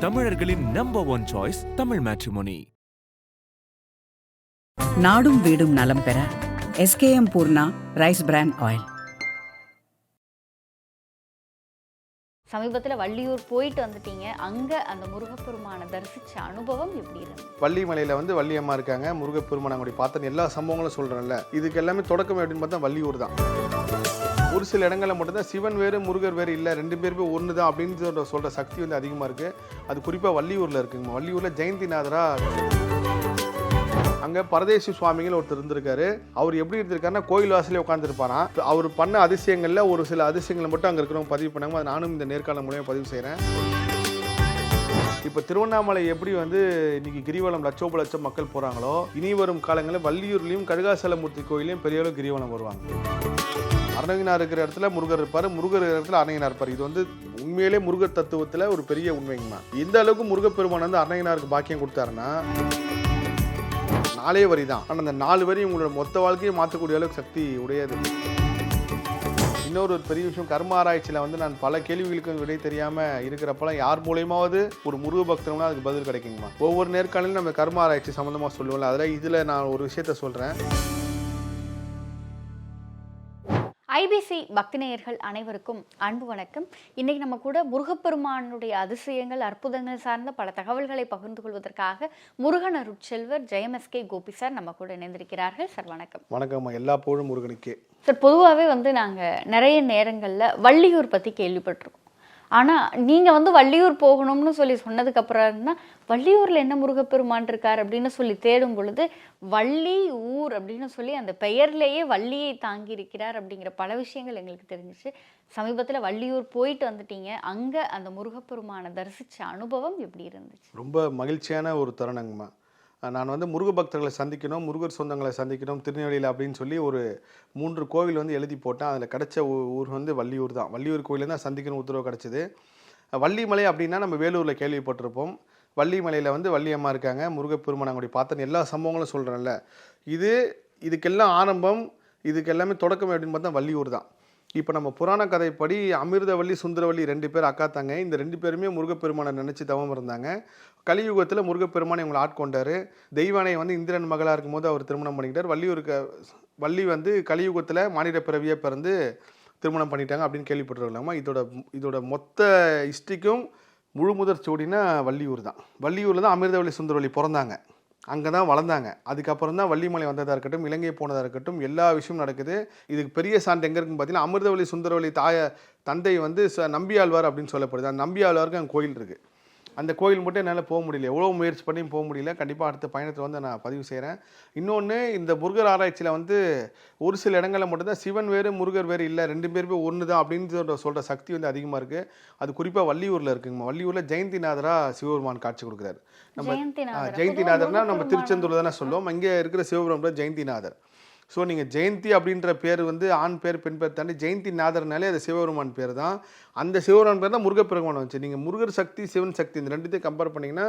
தமிழர்களின் number one choice Tamil matrimony. நாடும் வீடும் நலம் பெற SKM Poorna rice brand oil. சமீபத்தில் வள்ளியூர் போயிட்டு வந்துட்டீங்க. அங்கே அந்த முருகப்பெருமானை தரிசித்த அனுபவம் எப்படி இருந்தது? வள்ளிமலையில் வந்து வள்ளியம்மா இருக்காங்க, முருகப்பெருமானை அப்படி பார்த்தேன். எல்லா சம்பவங்களும் சொல்கிறேன்ல, இதுக்கு எல்லாமே தொடக்கம் எப்படின்னு பார்த்தா வள்ளியூர் தான். ஒரு சில இடங்களில் மட்டும்தான் சிவன் வேறு முருகர் வேறு இல்லை, ரெண்டு பேருமே ஒன்று தான் அப்படின்னு சொல்கிற சக்தி வந்து அதிகமாக இருக்குது. அது குறிப்பாக வள்ளியூரில் இருக்குங்க. வள்ளியூரில் ஜெயந்திநாதரா அங்கே பரதேசி சுவாமிகள் ஒருத்தர் இருந்திருக்காரு. அவர் எப்படி இருந்திருக்காருன்னா கோயில் வாசலே உட்காந்துருப்பாராம். அவர் பண்ண அதிசயங்களில் ஒரு சில அதிசயங்களை மட்டும் அங்கே இருக்கிறவங்க பதிவு பண்ணாங்க. அது நானும் இந்த நேர்காணல் மூலமாக பதிவு செய்கிறேன். இப்போ திருவண்ணாமலை எப்படி வந்து இன்னைக்கு கிரிவலம் லட்சம் மக்கள் போகிறாங்களோ, இனி வரும் காலங்களில் வள்ளியூர்லேயும் கடுகாசலமூர்த்தி கோயிலையும் பெரிய அளவு கிரிவலம் வருவாங்க. அருணகிரிநாதர் இருக்கிற இடத்துல முருகர் இருப்பார், முருகர் இருக்கிற இடத்துல அருணகிரிநாதர் இருப்பார். இது வந்து உண்மையிலே முருகர் தத்துவத்தில் ஒரு பெரிய உண்மைங்கம்மா. எந்த அளவுக்கு முருகப்பெருமான் வந்து அருணகிரிநாதருக்கு பாக்கியம் கொடுத்தாருன்னா 4 வரி தான். ஆனால் அந்த 4 வரி உங்களோட மொத்த வாழ்க்கையை மாற்றக்கூடிய அளவுக்கு சக்தி உடையது. இன்னொரு பெரிய விஷயம், கர்ம ஆராய்ச்சியில் வந்து நான் பல கேள்விகளுக்கும் விடை தெரியாமல் இருக்கிறப்பெல்லாம் யார் மூலியமாவது ஒரு முருக பக்தர்னா அதுக்கு பதில் கிடைக்குங்கம்மா. ஒவ்வொரு நேர்காணலும் நம்ம கர்ம ஆராய்ச்சி சம்மந்தமாக சொல்லுவோம்ல, அதில் இதில் நான் ஒரு விஷயத்த சொல்கிறேன். IBC பக்திநேயர்கள் அனைவருக்கும் அன்பு வணக்கம். இன்னைக்கு நம்ம கூட முருகப்பெருமானுடைய அதிசயங்கள், அற்புதங்கள் சார்ந்த பல தகவல்களை பகிர்ந்து கொள்வதற்காக முருகன் அருட்செல்வர் JMSK கோபி சார் நம்ம கூட இணைந்திருக்கிறார்கள். சார் வணக்கம். வணக்கம். எல்லா புகழும் முருகனுக்கே. சார், பொதுவாகவே வந்து நாங்கள் நிறைய நேரங்களில் வள்ளியூர் பற்றி கேள்விப்பட்டிருக்கோம். ஆனால் நீங்கள் வந்து வள்ளியூர் போகணும்னு சொல்லி சொன்னதுக்கப்புறம் தான் வள்ளியூரில் என்ன முருகப்பெருமான் இருக்கார் அப்படின்னு சொல்லி தேடும் பொழுது வள்ளி ஊர் அப்படின்னு சொல்லி அந்த பெயர்லேயே வள்ளியை தாங்கி இருக்கிறார் அப்படிங்கிற பல விஷயங்கள் எங்களுக்கு தெரிஞ்சிச்சு. சமீபத்தில் வள்ளியூர் போயிட்டு வந்துட்டீங்க. அங்கே அந்த முருகப்பெருமானை தரிசித்த அனுபவம் எப்படி இருந்துச்சு? ரொம்ப மகிழ்ச்சியான ஒரு தருணங்கம்மா. நான் வந்து முருக பக்தர்களை சந்திக்கணும், முருகர் சொந்தங்களை சந்திக்கணும் திருநெல்வேலியில் அப்படின்னு சொல்லி ஒரு 3 கோவில் வந்து எழுதி போட்டேன். அதில் கிடச்ச ஊர் வந்து வள்ளியூர் தான். வள்ளியூர் கோயிலில் தான் சந்திக்கணும் உத்தரவு கிடச்சிது. வள்ளிமலை அப்படின்னா நம்ம வேலூரில் கேள்விப்பட்டிருப்போம். வள்ளிமலையில் வந்து வள்ளியம்மா இருக்காங்க, முருகப்பெருமானை அப்படி பார்த்தேன். எல்லா சம்பவங்களும் சொல்கிறேன்ல, இதுக்கெல்லாம் ஆரம்பம், இதுக்கு எல்லாமே தொடக்கம் எப்படின்னு பார்த்தா வள்ளியூர் தான். இப்போ நம்ம புராண கதைப்படி அமிர்தவள்ளி சுந்தரவள்ளி 2 பேர் அக்கா தாங்க. இந்த 2 பேருமே முருகப்பெருமானை நினச்சி தவம் இருந்தாங்க. கலியுகத்தில் முருகப்பெருமானை இவங்களை ஆட்கொண்டார். தெய்வானை வந்து இந்திரன் மகளாக இருக்கும்போது அவர் திருமணம் பண்ணிக்கிட்டார். வள்ளி வந்து கலியுகத்தில் மானிட பிறவியை பிறந்து திருமணம் பண்ணிட்டாங்க அப்படின்னு கேள்விப்பட்டிருக்கலாமா. இதோட மொத்த ஹிஸ்ட்ரிக்கும் முழு முதற் சோடினா வள்ளியூர் தான். வள்ளியூரில் தான் அமிர்தவள்ளி சுந்தரவள்ளி பிறந்தாங்க, அங்கே தான் வளர்ந்தாங்க. அதுக்கப்புறம் தான் வள்ளிமலை வந்ததாக இருக்கட்டும், இலங்கை போனதாக இருக்கட்டும், எல்லா விஷயமும் நடக்குது. இதுக்கு பெரிய சான்று எங்கே இருக்குன்னு பார்த்தீங்கன்னா, அமிர்தவள்ளி சுந்தரவள்ளி தந்தை வந்து நம்பியாழ்வார் அப்படின்னு சொல்லப்படுது. அந்த நம்பியாழ்வாருக்கு அங்கே கோயில் இருக்குது. அந்த கோயில் மட்டும் என்னால் போக முடியல, எவ்வளோ முயற்சி பண்ணியும் போக முடியல. கண்டிப்பாக அடுத்த பயணத்தில் வந்து நான் பதிவு செய்கிறேன். இன்னொன்று, இந்த முருகர் ஆராய்ச்சியில் வந்து ஒரு சில இடங்களில் மட்டும்தான் சிவன் வேறு முருகர் வேறு இல்லை, ரெண்டு பேருமே ஒன்று தான் அப்படின்னு சொல்கிற சக்தி வந்து அதிகமாக இருக்குது. அது குறிப்பாக வள்ளியூரில் இருக்குங்கம்மா. வள்ளியூரில் ஜெயந்திநாதரா சிவபெருமான் காட்சி கொடுக்குறாரு. நம்ம ஜெயந்திநாதர்னா நம்ம திருச்செந்தூர் தானே சொல்லுவோம். இங்கே இருக்கிற சிவபெருமான் ஜெயந்திநாதர். ஸோ நீங்கள் ஜெயந்தி அப்படின்ற பேர் வந்து ஆண் பேர் பெண் பேர் தாண்டி ஜெயந்திநாதர்னாலே அது சிவபெருமான் பேர் தான். அந்த சிவபெருமான் பேர் தான் முருகப்பெருமான் வந்துச்சு. நீங்கள் முருகர் சக்தி சிவன் சக்தி இந்த ரெண்டுத்தையும் கம்பேர் பண்ணிங்கன்னா,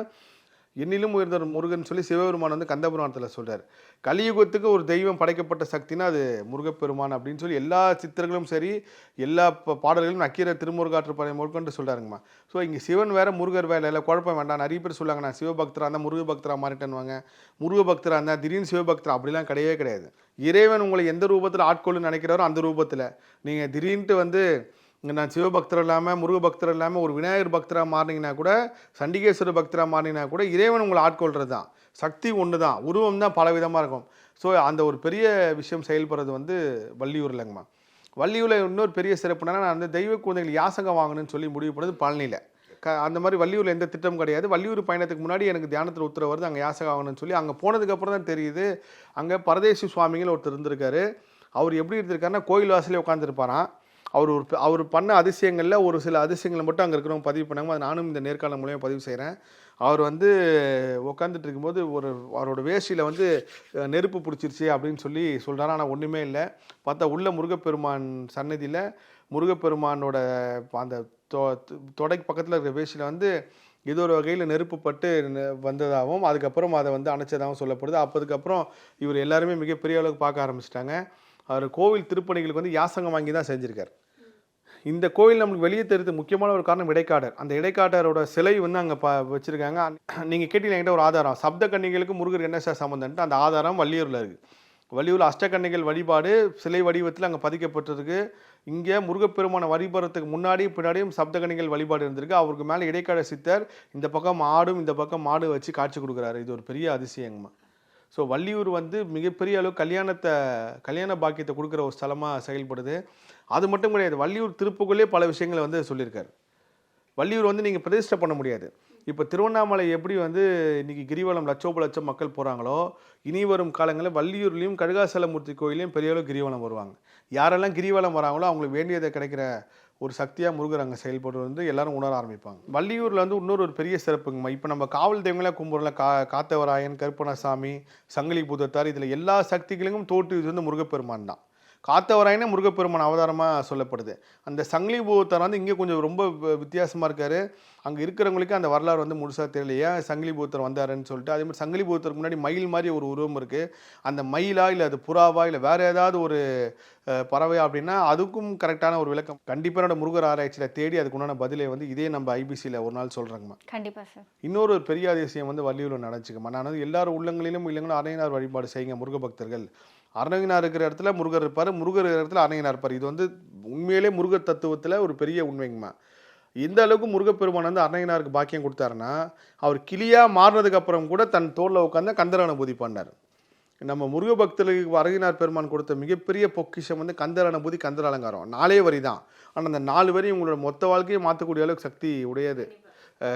என்னிலும் உயர்ந்த முருகன் சொல்லி சிவபெருமான் வந்து கந்தபுராணத்தில் சொல்கிறார். கலியுகத்துக்கு ஒரு தெய்வம் படைக்கப்பட்ட சக்தினா அது முருகப்பெருமான் அப்படின்னு சொல்லி எல்லா சித்தர்களும் சரி, எல்லா பாடல்களும் நக்கீர திருமுருகாற்றுப்படை முருகன்ட்டு சொல்கிறாருங்கம்மா. ஸோ இங்கே சிவன் வேறு முருகர் வேலை இல்லை, குழப்பம் வேண்டாம். நிறைய பேர் சொல்லுவாங்க, நான் சிவபக்தராக இருந்தால் முருக பக்தராக மாறிட்டேன்னுவாங்க. முருக பக்தராக இருந்தால் திடீர்னு சிவபக்தரா, அப்படிலாம் கிடையவே கிடையாது. இறைவன் உங்களை எந்த ரூபத்தில் ஆட்கொள்ளுன்னு நினைக்கிறாரோ அந்த ரூபத்தில் நீங்கள் திடீர்னுட்டு வந்து நான் சிவபக்தர் இல்லாமல் முருக பக்தர் இல்லாமல் ஒரு விநாயகர் பக்தராக மாறினீங்கன்னா கூட, சண்டிகேஸ்வர பக்தராக மாறினீங்கன்னா கூட இறைவன் உங்களை ஆட்கொள்கிறது தான். சக்தி ஒன்று தான், உருவம் தான் பல விதமாக இருக்கும். ஸோ அந்த ஒரு பெரிய விஷயம் செயல்படுறது வந்து வள்ளியூர் இல்லைங்கம்மா. வள்ளியூரில் இன்னொரு பெரிய சிறப்புனா, நான் வந்து தெய்வ குழந்தைகள் யாசகம் வாங்கணும்னு சொல்லி முடிவு பண்ணது பழனியில். அந்த மாதிரி வள்ளியூரில் எந்த திட்டம் கிடையாது. வள்ளியூர் பயணத்துக்கு முன்னாடி எனக்கு தியானத்தில் உத்தரவு வருது அங்கே யாசகம் ஆகணும்னு சொல்லி. அங்கே போனதுக்கப்புறம் தான் தெரியுது, அங்கே பரதேசி சுவாமிகள் ஒருத்தர் இருந்திருக்காரு. அவர் எப்படி இருந்திருக்காருன்னா கோயில் வாசலே உட்காந்துருப்பாராம். அவர் பண்ண அதிசயங்களில் ஒரு சில அதிசயங்களை மட்டும் அங்கே இருக்கிறவங்க பதிவு பண்ணாங்க. அது நானும் இந்த நேர்காணல் மூலமாக பதிவு செய்கிறேன். அவர் வந்து உட்காந்துட்டு இருக்கும்போது அவரோட வேஷ்டியில் வந்து நெருப்பு பிடிச்சிருச்சு அப்படின்னு சொல்லி சொல்கிறாரு. ஆனால் ஒன்றுமே இல்லை. பார்த்தா உள்ள முருகப்பெருமான் சன்னதியில் முருகப்பெருமானோட அந்த தொடைக்கு பக்கத்தில் இருக்கிற வேஷ்டியில் வந்து ஏதோ ஒரு வகையில் நெருப்பு பட்டு வந்ததாகவும் அதுக்கப்புறம் அதை வந்து அணைச்சதாகவும் சொல்லப்படுது. அப்போதுக்கப்புறம் இவர் எல்லாருமே மிகப்பெரிய அளவுக்கு பார்க்க ஆரம்பிச்சிட்டாங்க. அவர் கோவில் திருப்பணிகளுக்கு வந்து யாசகம் வாங்கி தான் செஞ்சுருக்கார். இந்த கோயில் நம்மளுக்கு வெளியே தெரியுது முக்கியமான ஒரு காரணம் இடைக்காடர். அந்த இடைக்காடரோட சிலை வந்து அங்கே வச்சுருக்காங்க. நீங்கள் கேட்டீங்க என்கிட்ட ஒரு ஆதாரம், சப்த கன்னிகளுக்கு முருகர் என்ன சார் சம்மந்தன்ட்டு, அந்த ஆதாரம் வள்ளியூரில் இருக்குது. வள்ளியூரில் அஷ்டகன்னிகள் வழிபாடு சிலை வடிவத்தில் அங்கே பதிக்கப்பட்டிருக்கு. இங்கே முருகப்பெருமான வழிபடுறதுக்கு முன்னாடி பின்னாடியும் சப்தகன்னிகள் வழிபாடு இருந்திருக்கு. அவருக்கு மேலே இடைக்காட சித்தர் இந்த பக்கம் ஆடும் இந்த பக்கம் மாடு வச்சு காட்சி கொடுக்குறாரு. இது ஒரு பெரிய அதிசயங்கம்மா. ஸோ வள்ளியூர் வந்து மிகப்பெரிய அளவு கல்யாண பாக்கியத்தை கொடுக்குற ஒரு ஸ்தலமாக செயல்படுது. அது மட்டும் கிடையாது, வள்ளியூர் திருப்புக்குள்ளே பல விஷயங்களை வந்து சொல்லியிருக்காரு. வள்ளியூர் வந்து நீங்கள் பிரதிஷ்டை பண்ண முடியாது. இப்போ திருவண்ணாமலை எப்படி வந்து இன்றைக்கி கிரிவலம் லட்சோப மக்கள் போகிறாங்களோ, இனி வரும் காலங்களில் வள்ளியூர்லேயும் கடுகாசலமூர்த்தி கோயிலையும் பெரிய அளவு கிரிவலம் வருவாங்க. யாரெல்லாம் கிரிவலம் வராங்களோ அவங்களுக்கு வேண்டியதை கிடைக்கிற ஒரு சக்தியாக முருகர் அங்கே செயல்படுறது வந்து எல்லாரும் உணர ஆரம்பிப்பாங்க. வள்ளியூரில் வந்து இன்னொரு ஒரு பெரிய சிறப்புங்கம்மா. இப்போ நம்ம காவல் தெய்வங்களாக கும்பிட்றல காத்தவராயன், கருப்பணசாமி, சங்கிலி பூதத்தார், இதில் எல்லா சக்திகளுக்கும் தோற்று இது வந்து முருகப்பெருமான் தான். காத்தவராயனே முருகப்பெருமான் அவதாரமாக சொல்லப்படுது. அந்த சங்கிலி பூதத்தார் வந்து இங்கே கொஞ்சம் ரொம்ப வித்தியாசமாக இருக்கார். அங்கே இருக்கிறவங்களுக்கு அந்த வரலாறு வந்து முழுசாக தெரியலையா சங்கிலி பூதத்தர் வந்தாருன்னு சொல்லிட்டு. அதே மாதிரி சங்கிலி பூதத்தருக்கு முன்னாடி மயில் மாதிரி ஒரு உருவம் இருக்குது. அந்த மயிலா இல்லை அது புறாவா இல்லை வேறு ஏதாவது ஒரு பறவை அப்படின்னா அதுக்கும் கரெக்டான ஒரு விளக்கம் கண்டிப்பாக என்னோட முருகர் ஆராய்ச்சியில் தேடி அதுக்கு உண்டான பதிலை வந்து இதே நம்ம ஐபிசியில் ஒரு நாள் சொல்கிறேங்கம்மா. கண்டிப்பாக சார். இன்னொரு பெரிய அதிசயம் வந்து வள்ளியூரில் நடந்துச்சுக்கம்மா. நான் வந்து எல்லாரும் உள்ளங்களிலும் இல்லைங்களும் அரையனார் வழிபாடு செய்யுங்க முருக பக்தர்கள். அரணகினார் இருக்கிற இடத்துல முருகர் இருப்பார், முருகர் இருக்கிற இடத்துல அரணகினார் இருப்பார். இது வந்து உண்மையிலே முருகர் தத்துவத்தில் ஒரு பெரிய உண்மைங்கம்மா. எந்த அளவுக்கு முருகப்பெருமான் வந்து அரணகினாருக்கு பாக்கியம் கொடுத்தாருன்னா, அவர் கிளியாக மாறினதுக்கு அப்புறம் கூட தன் தோளில் உட்காந்து கந்தர் அனுபூதி பண்ணார். நம்ம முருக பக்தர்களுக்கு அரணகினார் பெருமான் கொடுத்த மிகப்பெரிய பொக்கிஷம் வந்து கந்தர் அனுபூதி, கந்தர் அலங்காரம். 4 வரி தான். ஆனால் அந்த 4 வரி உங்களோட மொத்த வாழ்க்கையை மாற்றக்கூடிய அளவுக்கு சக்தி உடையது.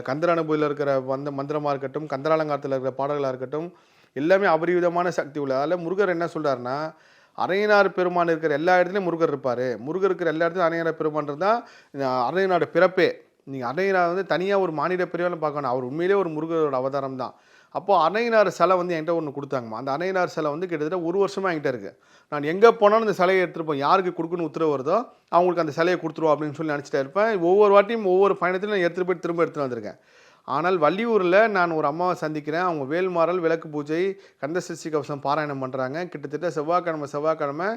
கந்தர் அனுபூதியில் இருக்கிற மந்திரமாக இருக்கட்டும், கந்தர் அலங்காரத்தில் இருக்கிற பாடல்களாக இருக்கட்டும், எல்லாமே அபரிவிதமான சக்தி உள்ள. அதில் முருகர் என்ன சொல்கிறாருன்னா, அரையனார் பெருமான் இருக்கிற எல்லா இடத்துலையும் முருகர் இருப்பார். முருகர் இருக்கிற எல்லா இடத்துலையும் அரையனார் பெருமான் இருந்தால் அரையனாரோட பிறப்பே. நீங்கள் அரையனார் வந்து தனியாக ஒரு மானிட பிரிவாலும் பார்க்கணும். அவர் உண்மையிலே ஒரு முருகரோட அவதாரம் தான். அப்போது அரையனார் சிலை வந்து என்கிட்ட ஒன்று கொடுத்தாங்கம்மா. அந்த அரையனார் சிலை வந்து கிட்டத்தட்ட 1 வருஷமாக என்கிட்ட இருக்குது. நான் எங்கே போனாலும் இந்த சிலையை எடுத்துருப்போம். யாருக்கு கொடுக்கணும் உத்தரவு வருதோ அவங்களுக்கு அந்த சிலையை கொடுத்துருவோம் அப்படின்னு சொல்லி நினச்சிட்டே இருப்பேன். ஒவ்வொரு வாட்டியும் ஒவ்வொரு பயணத்திலும் நான் எடுத்துகிட்டு போய் திரும்ப எடுத்துகிட்டு வந்திருக்கேன். ஆனால் வள்ளியூரில் நான் ஒரு அம்மாவை சந்திக்கிறேன். அவங்க வேல்மாறல், விளக்கு பூஜை, கந்தசஷ்டி கவசம் பாராயணம் பண்ணுறாங்க. கிட்டத்தட்ட செவ்வாய்க்கிழமை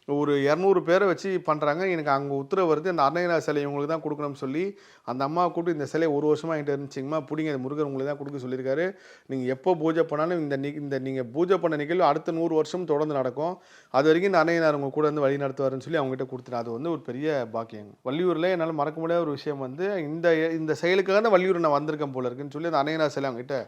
ஒரு 200 பேரை வச்சு பண்ணுறாங்க. எனக்கு அங்கே உத்தரவு வருது, அந்த அன்னையனார் சிலை உங்களுக்கு தான் கொடுக்கணும்னு சொல்லி அந்த அம்மாவை கூப்பிட்டு இந்த சிலை 1 வருஷமாக என்கிட்ட இருந்துச்சிங்கம்மா, பிடிங்க, இந்த முருகர் உங்களுக்கு தான் கொடுக்க சொல்லியிருக்காரு. நீங்கள் எப்போ பூஜை பண்ணாலும் இந்த நீங்கள் பூஜை பண்ண நிகழ்வு அடுத்த 100 வருஷம் தொடர்ந்து நடக்கும். அது வரைக்கும் இந்த அன்னையனார் உங்கள் கூட வந்து வழி நடத்துவாருன்னு சொல்லி அவங்ககிட்ட கொடுத்துட்டேன். அது வந்து ஒரு பெரிய பாக்கியம். வள்ளியூரில் என்னால் மறக்க முடியாத ஒரு விஷயம் வந்து இந்த செயலுக்காக தான் வள்ளியூர் நான் வந்திருக்கேன் போல இருக்குன்னு சொல்லி அந்த அன்னையனார் சிலை அவங்ககிட்ட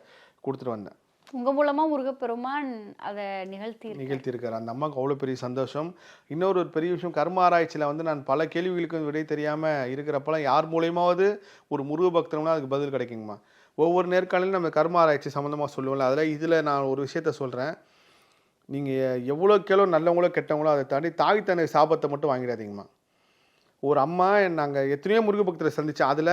கொடுத்துட்டு வந்தேன். உங்கள் மூலமாக முருகப்பெருமான் அதை நிகழ்த்தியிருக்காரு. அந்த அம்மாவுக்கு அவ்வளோ பெரிய சந்தோஷம். இன்னொரு ஒரு பெரிய விஷயம், கர்ம ஆராய்ச்சியில் வந்து நான் பல கேள்விகளுக்கு விடை தெரியாமல் இருக்கிறப்பெல்லாம் யார் மூலியமாவது ஒரு முருக பக்தர்னா அதுக்கு பதில் கிடைக்குங்கம்மா. ஒவ்வொரு நேர்காணலையும் நம்ம கர்ம ஆராய்ச்சி சம்மந்தமாக சொல்லுவோம்ல, இதில் நான் ஒரு விஷயத்த சொல்கிறேன். நீங்கள் எவ்வளோக்கெவ்வளோ நல்லவங்களோ கெட்டவங்களோ அதை தாண்டி தாய் தன்னை சாபத்தை மட்டும் வாங்கிடாதீங்கம்மா. ஒரு அம்மா நாங்கள் எத்தனையோ முருக பக்தரை சந்தித்தேன். அதில்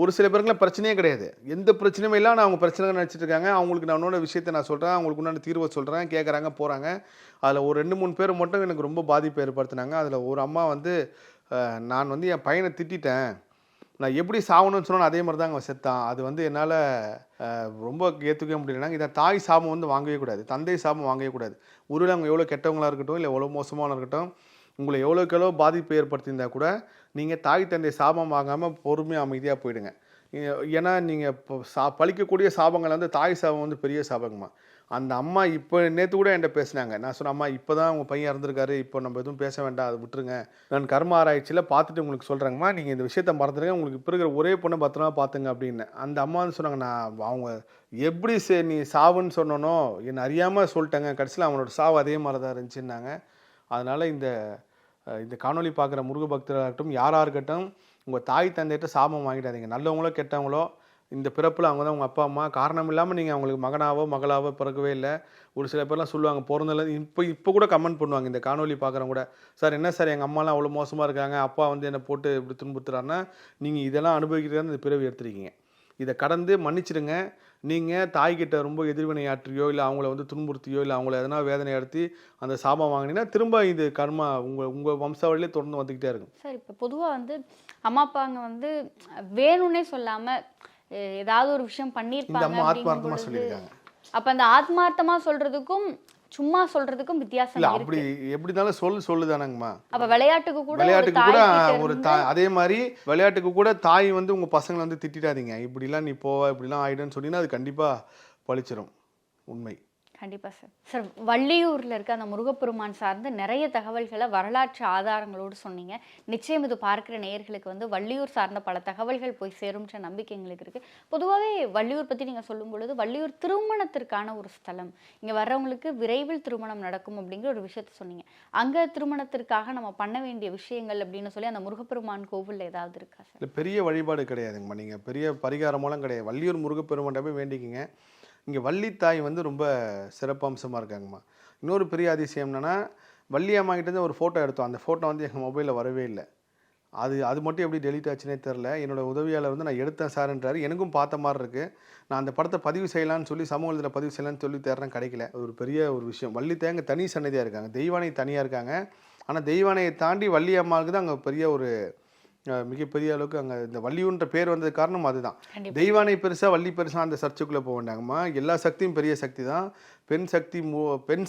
ஒரு சில பேருக்குலாம் பிரச்சனையே கிடையாது. எந்த பிரச்சனையும் இல்லை. நான் அவங்க பிரச்சனை நினச்சிட்டு இருக்காங்க. அவங்களுக்கு நான் உன்னோட விஷயத்தை நான் சொல்கிறேன், அவங்களுக்கு உண்டான தீர்வை சொல்கிறேன், கேட்குறாங்க, போகிறாங்க. அதில் ஒரு 2-3 பேர் மட்டும் எனக்கு ரொம்ப பாதிப்பை ஏற்படுத்தினாங்க. அதில் ஒரு அம்மா வந்து நான் வந்து என் பையனை திட்டேன், நான் எப்படி சாகணும்னு சொன்னால் அதே மாதிரி தான் அவன் செத்தான். அது வந்து என்னால் ரொம்ப ஏற்றுக்கவே முடியலைனாங்க. இதை தாய் சாபம் வந்து வாங்கவே கூடாது, தந்தை சாபம் வாங்கவே கூடாது. ஒருவேளை அவங்க எவ்வளோ கெட்டவங்களாக இருக்கட்டும், இல்லை எவ்வளோ மோசமான இருக்கட்டும், உங்களை எவ்வளோக்கெவ்வளோ பாதிப்பு ஏற்படுத்தியிருந்தால் கூட நீங்கள் தாய் தந்தை சாபம் வாங்காமல் பொறுமையாக அமைதியாக போயிடுங்க. ஏன்னா நீங்கள் இப்போ பழிக்கக்கூடிய சாபங்கள் வந்து தாய் சாபம் வந்து பெரிய சாபங்கம்மா. அந்த அம்மா இப்போ நேற்று கூட என்கிட்ட பேசினாங்க. நான் சொன்னேன், அம்மா இப்போ தான் உங்கள் பையன் இறந்துருக்காரு, இப்போ நம்ம எதுவும் பேச வேண்டாம், அதை விட்டுருங்க, நான் கர்ம ஆராய்ச்சியில் பார்த்துட்டு உங்களுக்கு சொல்கிறேங்கம்மா, நீங்கள் இந்த விஷயத்தை மறந்துடுங்க, உங்களுக்கு இப்போ இருக்கிற ஒரே பொண்ணை பத்திரமா பார்த்துங்க அப்படின்னு. அந்த அம்மா வந்து சொன்னாங்க, நான் அவங்க எப்படி நீ சாவுன்னு சொன்னனோ என்னை அறியாமல் சொல்லிட்டேங்க, கடைசியில் அவனோட சாவு அதே மாதிரி தான் இருந்துச்சுன்னாங்க. அதனால் இந்த காணொலி பார்க்குற முருக பக்தராக இருக்கட்டும், யாராக இருக்கட்டும், உங்கள் தாய் தந்தையிட்ட சாபம் வாங்கிடாதீங்க. நல்லவங்களோ கெட்டவங்களோ இந்த பிறப்பில் அவங்க தான் உங்கள் அப்பா அம்மா. காரணம் இல்லாமல் நீங்கள் அவங்களுக்கு மகனாவோ மகளாவோ பிறக்கவே இல்லை. ஒரு சில பேர்லாம் சொல்லுவாங்க பிறந்தல இப்போ கூட கமெண்ட் பண்ணுவாங்க இந்த காணொலி பார்க்குறவங்க கூட, சார் என்ன சார் எங்கள் அம்மாலாம் அவ்வளோ மோசமாக இருக்காங்க, அப்பா வந்து என்னை போட்டு இப்படி துன்புறுத்துறாருன்னா, நீங்கள் இதெல்லாம் அனுபவிக்கிறதுன்னு இந்த பிறவி எடுத்துருக்கீங்க. இதை கடந்து மன்னிச்சிடுங்க. நீங்கள் தாய்கிட்ட ரொம்ப எதிர்வினையாற்றியோ இல்லை அவங்கள வந்து துன்புறுத்தியோ இல்லை அவங்கள எதனா வேதனையாடுத்தி அந்த சாபம் வாங்கினீங்கன்னா திரும்ப இது கர்மா உங்கள் வம்சாவளியிலே தொடர்ந்து வந்துக்கிட்டே இருக்கும். சார் இப்போ பொதுவாக வந்து அம்மா அப்பாங்க வந்து வேணும்னே சொல்லாமல் ஏதாவது ஒரு விஷயம் பண்ணியிருப்பாங்க. ஆத்மார்த்தமாக சொல்லியிருக்காங்க. அப்போ அந்த ஆத்மார்த்தமாக சொல்கிறதுக்கும் சும்மா சொல்றதுக்கும் வித்தியாசம் இல்ல இருக்கு. அப்படி எப்படி இருந்தாலும் சொல்லுதானங்கம்மா. அப்ப விளையாட்டுக்கு கூட விளையாட்டுக்கு கூட ஒரு ஒரு அதே மாதிரி விளையாட்டுக்கு கூட தாய் வந்து உங்க பசங்களை வந்து திட்டிடாதீங்க, இப்படிலாம் நீ போவ இப்படிலாம் ஆயிடுன்னு சொன்னீங்கன்னா அது கண்டிப்பா பழிச்சிரும். உண்மை. கண்டிப்பா சார். சார், வள்ளியூர்ல இருக்க அந்த முருகப்பெருமான் சார்ந்த நிறைய தகவல்களை வரலாற்று ஆதாரங்களோடு சொன்னீங்க. நிச்சயம் இது பார்க்கிற நேயர்களுக்கு வந்து வள்ளியூர் சார்ந்த பல தகவல்கள் போய் சேரும்ன்ற நம்பிக்கை எங்களுக்கு இருக்கு. பொதுவாகவே வள்ளியூர் பத்தி நீங்க சொல்லும் பொழுது வள்ளியூர் திருமணத்திற்கான ஒரு ஸ்தலம், இங்க வர்றவங்களுக்கு விரைவில் திருமணம் நடக்கும் அப்படிங்கிற ஒரு விஷயத்த சொன்னீங்க. அங்க திருமணத்திற்காக நம்ம பண்ண வேண்டிய விஷயங்கள் அப்படின்னு சொல்லி அந்த முருகப்பெருமான் கோவில்ல ஏதாவது இருக்கா சார்? இல்லை, பெரிய வழிபாடு கிடையாதுங்கம்மா. நீங்கள் பெரிய பரிகாரமெல்லாம் கிடையாது. வள்ளியூர் முருகப்பெருமான்ட்ட போய் வேண்டிக்கிங்க. இங்கே வள்ளித்தாய் வந்து ரொம்ப சிறப்பம்சமாக இருக்காங்கம்மா. இன்னொரு பெரிய அதிசயம் என்னென்னா, வள்ளி அம்மா கிட்டேருந்து ஒரு ஃபோட்டோ எடுத்தோம். அந்த ஃபோட்டோ வந்து எங்கள் மொபைலில் வரவே இல்லை. அது மட்டும் எப்படி டெலீட் ஆச்சுன்னே தெரில. என்னோட உதவியாளர் வந்து நான் எடுத்தேன் சார்ன்றாரு. எனக்கும் பார்த்த மாதிரி இருக்குது. நான் அந்த படத்தை பதிவு செய்யலான்னு சொல்லி சமூகத்தில் பதிவு செய்யலான்னு சொல்லி தேடுறேன், கிடைக்கல. அது ஒரு பெரிய ஒரு விஷயம். வள்ளித்தாய் அங்கே தனி சன்னதியாக இருக்காங்க, தெய்வானை தனியாக இருக்காங்க. ஆனால் தெய்வானையை தாண்டி வள்ளி அம்மாவுக்கு தான் அங்கே பெரிய ஒரு மிகப்பெரிய அளவுக்கு அங்கே இந்த வள்ளியூன்ற பேர் வந்தது காரணம் அதுதான். தெய்வானை பெருசாக வள்ளி பெருசாக அந்த சர்ச்சுக்குள்ளே போக வேண்டாங்கம்மா. எல்லா சக்தியும் பெரிய சக்தி தான். பெண்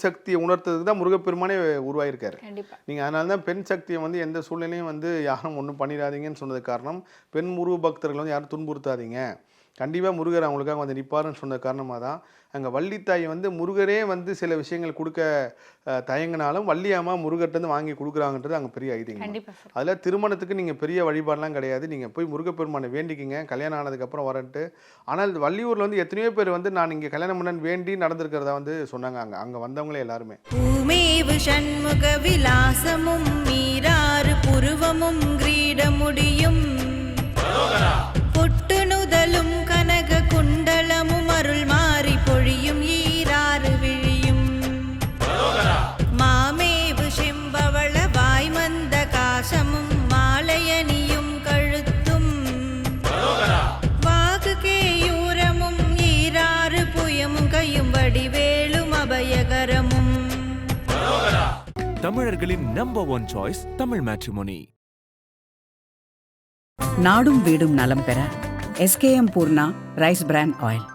சக்தியை உணர்த்ததுக்கு தான் முருகப்பெருமானே உருவாயிருக்காரு. நீங்கள் அதனால தான் பெண் சக்தியை வந்து எந்த சூழ்நிலையும் வந்து யாரும் ஒன்றும் பண்ணிடாதீங்கன்னு சொன்னது காரணம். பெண் முருக பக்தர்கள் வந்து யாரும் துன்புறுத்தாதீங்க, கண்டிப்பாக முருகர் அவங்களுக்காக வந்து நிற்பாருன்னு சொன்ன காரணமாக தான் அங்கே வள்ளித்தாய் வந்து முருகரே வந்து சில விஷயங்கள் கொடுக்க தயங்கினாலும் வள்ளி அம்மா முருகர்கிட்ட வாங்கி கொடுக்குறாங்கன்றது அங்கே பெரிய ஐதீகம். அதில் திருமணத்துக்கு நீங்கள் பெரிய வழிபாடெலாம் கிடையாது. நீங்கள் போய் முருகப்பெருமானை வேண்டிக்கிங்க, கல்யாணம் ஆனதுக்கப்புறம் வரன்ட்டு. ஆனால் வள்ளியூரில் வந்து எத்தனையோ பேர் வந்து நான் இங்கே கல்யாணம் பண்ண வேண்டி நடந்திருக்கிறதா வந்து சொன்னாங்க. அங்கே வந்தவங்களே எல்லாருமே. பூமேவு சண்முக விலாசமும் மீராறு புருவமும் கிரீடமுடியும் பொட்டுனுதலும் கனக குண்டலமும் அருள் மாறி பொழியும் ஈராறு விழியும் மாமேவு செம்பவள வாய்மந்த காசமும் மாலையணியும் கழுத்தும் வாகு கேயூரமும் ஈராறு புயமும் கையும் வடிவேலும் அபயகரமும். தமிழர்களின் நம்பர் 1 சாய்ஸ் தமிழ் மேட்ரிமோனி. நாடும் வீடும் நலம் பெற SKM Poorna rice bran oil.